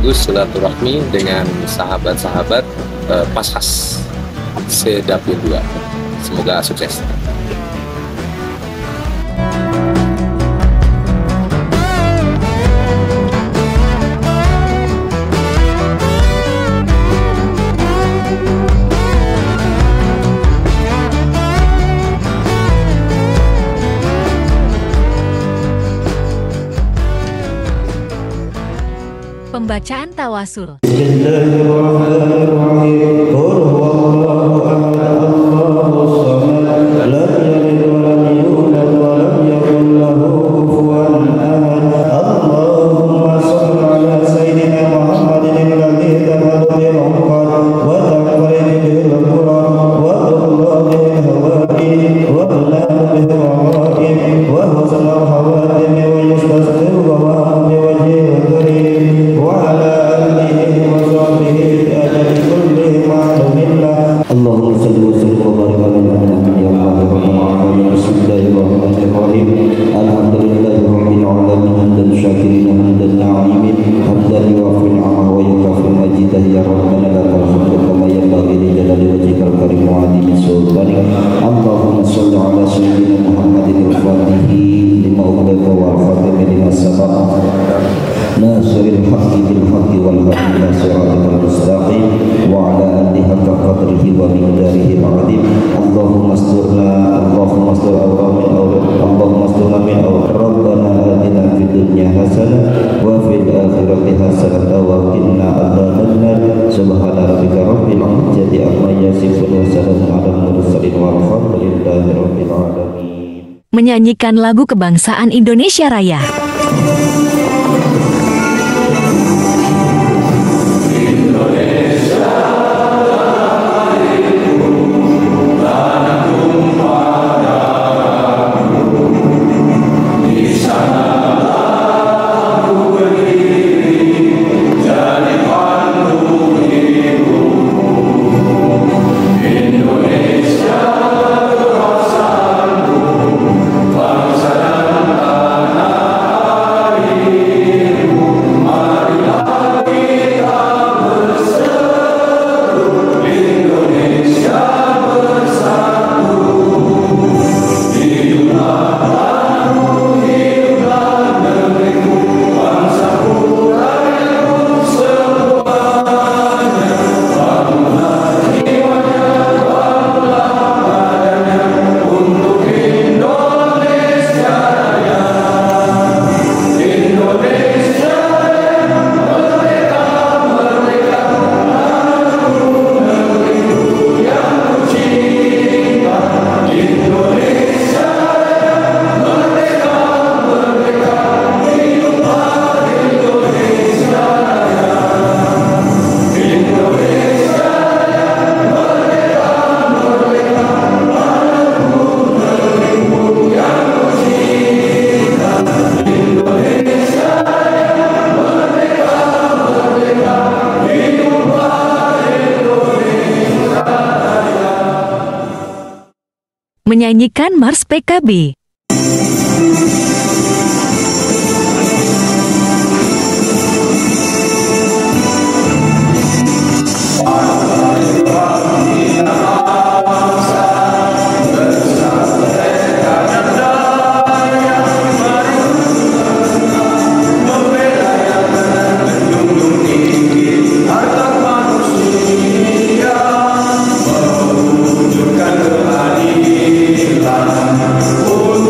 sekaligus silaturahmi dengan sahabat-sahabat Paskas Sedapil 2. Semoga sukses. Pembacaan tawasul. Allahumma salli ala sayyidina Muhammadin al-Fatihi lima ughliqa wal khatimi lima sabaqa nasiril haqqi bil haqqi wal hadi ila siratal mustaqim wa ala alihi haqqa qadrihi wa miqdarihi al-azim. Allahumma asturna Allahumma astur awramin Allahumma asturna min rabbana atina fid dunya hasanah wa fil akhirati hasanah wa qina adzabannar. Subhana rabbika rabbil izzati amma yasifun wa salamun alal mursalin walhamdulillahi rabbil alamin. Menyanyikan lagu kebangsaan Indonesia Raya. Menyanyikan Mars PKB. Oh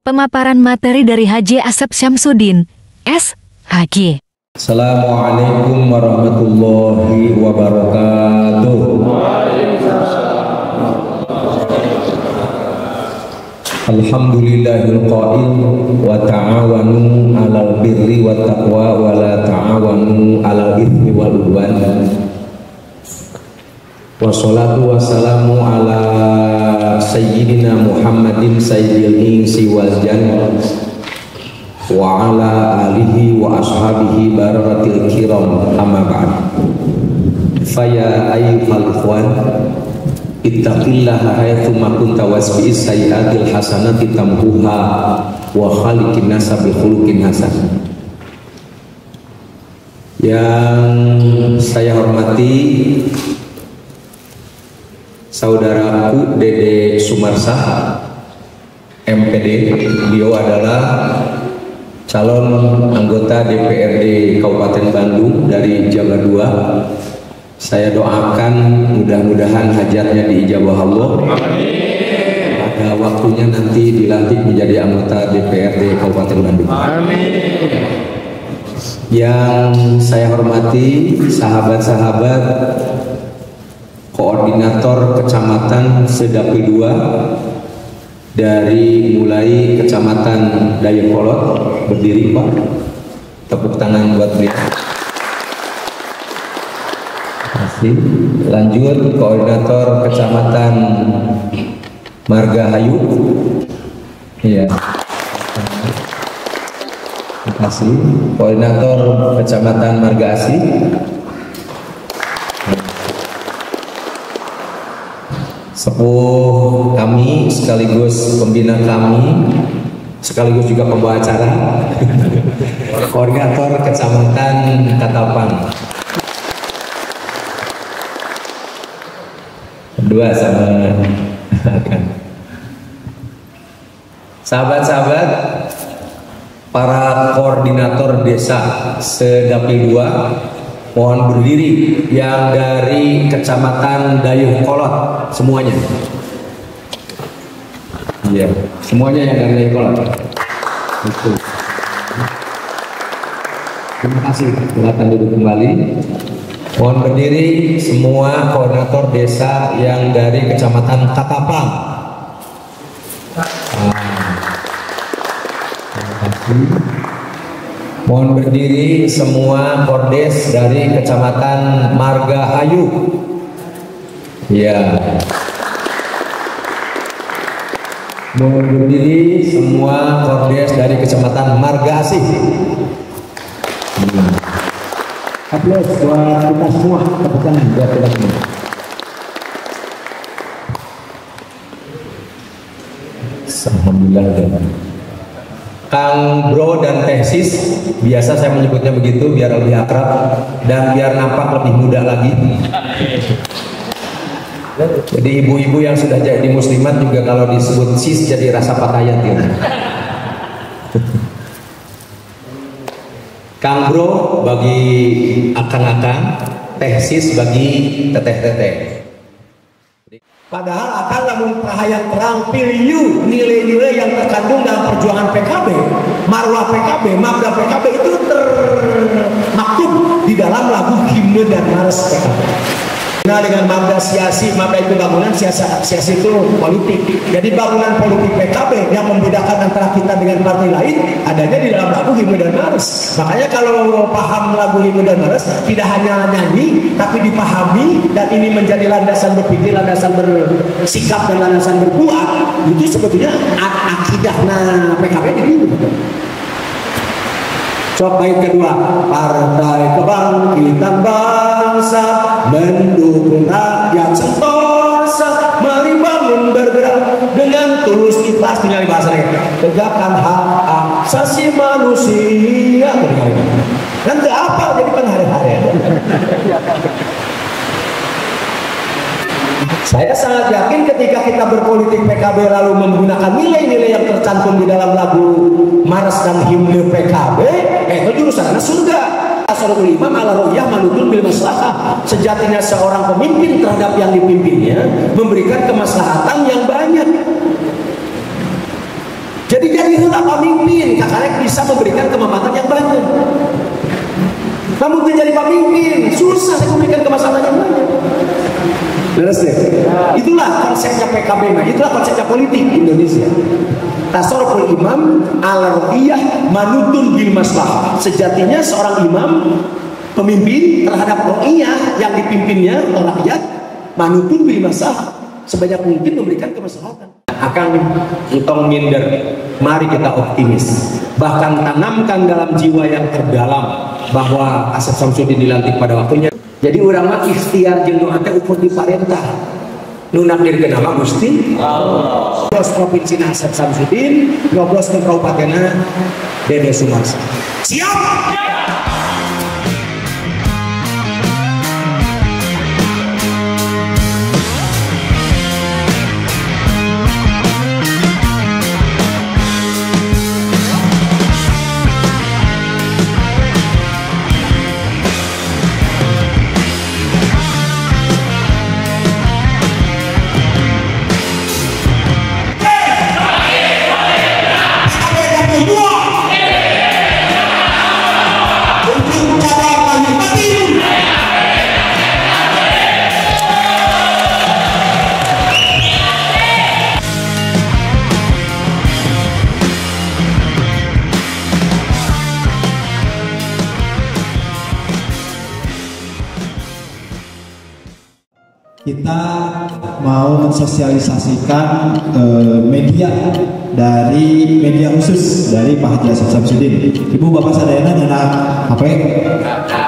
Pemaparan materi dari Haji Asep Syamsuddin, S.Hg. Assalamualaikum warahmatullahi wabarakatuh. Alhamdulillahil qail wa ta'awanu 'alal birri wat taqwa wa la ta'awanu 'alal itsmi wal 'udwan. Wassalatu wassalamu ala sayyidina Muhammadin sayyidil insi wal jan wa ala alihi wa ashabihi barakatil kiram, amma ba'd. Faya ayyuhal ikhwan, ittaqillaha haitsu ma kunta wasbi'is sayyi'atil hasanati tamhuha wa khaliqin nasa bi khuluqin hasan. Yang saya hormati saudaraku Dede Sumarsa, MPD. Beliau adalah calon anggota DPRD Kabupaten Bandung dari Jawa 2. Saya doakan mudah-mudahan hajatnya diijabah Allah. Pada waktunya nanti dilantik menjadi anggota DPRD Kabupaten Bandung. Yang saya hormati sahabat-sahabat koordinator kecamatan Sedapil 2 dari mulai kecamatan Dayakolot, berdiri Pak, tepuk tangan buat beliau. Lanjut koordinator kecamatan Margahayu, iya, terima kasih. Koordinator kecamatan Marga Asih, sepuh kami sekaligus pembina kami sekaligus juga pembawa acara, koordinator kecamatan Katapang. Berdua sama sahabat-sahabat para koordinator desa Sedapil 2, mohon berdiri yang dari kecamatan Dayakolot semuanya. Iya, semuanya yang dari Dayakolot. Itu. Terima kasih. Silakan duduk kembali. Mohon berdiri semua koordinator desa yang dari kecamatan Katapang. Terima kasih. Mohon berdiri semua kordes dari kecamatan Margahayu. Ya. Mohon berdiri semua kordes dari kecamatan Marga Asih. Aplaus buat kita semua, tepuk tangan buat kita semua. Alhamdulillah. Kang Bro dan Teh Sis, biasa saya menyebutnya begitu biar lebih akrab dan biar nampak lebih muda lagi. Jadi ibu-ibu yang sudah jadi muslimat juga kalau disebut sis jadi rasa patayat gitu. Kang Bro bagi akang-akang, Teh Sis bagi teteh-teteh. Padahal akan namun perhayat terang pilih nilai-nilai yang terkandung dalam perjuangan PKB, marwah PKB, mabda PKB itu termaktub di dalam lagu himne dan mars PKB. Nah, dengan mabda siasi, mabda itu bangunan, siasi itu politik. Jadi bangunan politik PKB yang membedakan antara kita dengan partai lain adanya di dalam lagu himne dan mars. Makanya kalau paham lagu himne dan mars tidak hanya nyanyi tapi dipahami, dan ini menjadi landasan berpikir, landasan bersikap dan landasan berbuat. Itu sebetulnya akidahna PKB ini. Coba bait kedua, Partai Kebangkitan Bangsa mendukung rakyat sentosa, mari bangun bergerak dengan tulus ikhlas. Tinggal bahasa tegakkan hak asasi manusia. Nanti apa jadi hari-hari. Saya sangat yakin ketika kita berpolitik PKB lalu menggunakan nilai-nilai yang tercantum di dalam lagu mars dan himne PKB, itu jurusannya surga. Asrul imam ala ru'yah manutul bil maslahah. Sejatinya seorang pemimpin terhadap yang dipimpinnya memberikan kemaslahatan yang banyak. Jadi karena bisa memberikan kemapanan yang banyak. Namun jadi pemimpin susah saya memberikan kemaslahatan yang banyak. Beres deh. Itulah konsepnya PKB, nah itulah konsepnya politik Indonesia. Tasarruful imam ala ra'iyah manutun bil maslahah. Sejatinya seorang imam pemimpin terhadap ra'iyah yang dipimpinnya oleh rakyat manutun bil maslahah, sebanyak mungkin memberikan kemaslahatan. Akan entong minder, mari kita optimis. Bahkan tanamkan dalam jiwa yang terdalam bahwa Asep Samsudin dilantik pada waktunya. Jadi urang mah ikhtiar jeung doa teh ukur di parentah. Nu nakdirkeun apa Gusti? Allah. Bos provinsi Asep Samsudin, ngoblos ke kabupatenna Dede Sumarsa. Siap. Kita mau mensosialisasikan media dari media khusus dari Pak Haji Asep Samsudin. Ibu bapak sadayana nyana HP,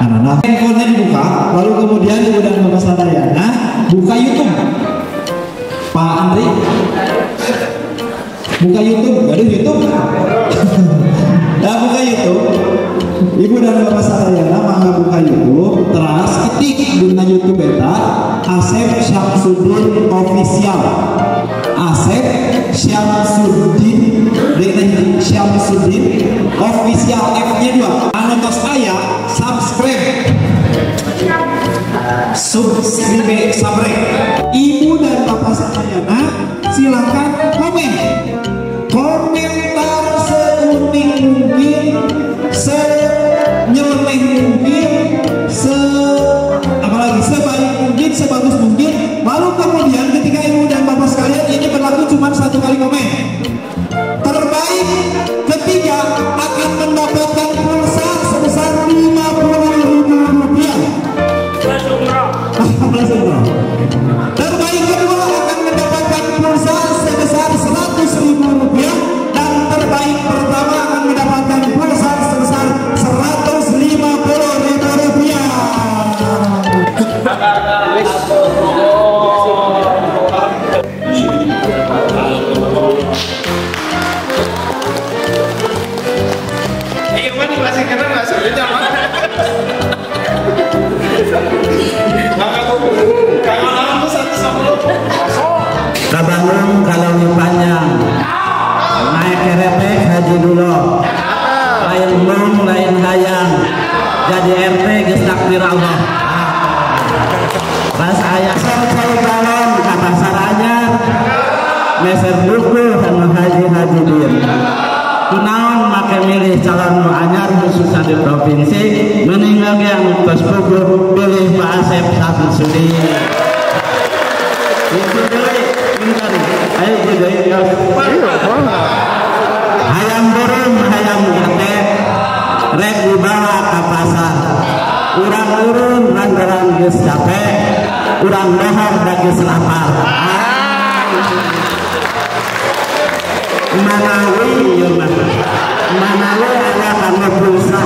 anak handphonenya dibuka, lalu kemudian ibu dan bapak sadayana buka YouTube. Pak Andri, buka YouTube, aduh YouTube. Nah buka YouTube. Ibu dan bapak sadayana mangga buka YouTube, terus ketik di YouTube beta Asep Syamsuddin Official. Asep Syamsuddin Official, F-nya 2. Anu tos aya subscribe. Ibu dan bapak sadayana silakan komen. Komentar seunik mungkin, senyeleneh mungkin, apalagi sebaik mungkin, sebagus mungkin. Lalu kemudian ketika ibu dan bapak sekalian, ini berlaku cuma 1 kali komen. Terbaik ketiga akan mendapatkan pulsa sebesar Rp50.000. Terbaik kedua akan mendapatkan pulsa sebesar Rp100.000, dan terbaik pertama akan mendapatkan pulsa sebesar Rp150.000. Kabangun kalau panjang, naik kereta haji dulu, lain mung lain hayang, jadi RT geus takdir Allah. Pas ayah sol balon kata saranyar, meser buku sama haji din. Kunaon make milih calon nu anyar khususnya di provinsi, meninggal yang tos puguh pilih Pak Asep Samsudin. Itu deui, pinten. Ayo deui ya. Hayam burung, hayam gatek, rek dibawa ka pasar. Urang urun lantaran geus capek, urang dahar da geus lapar. Manawi ieu mah. Manawi aya kana pulsa,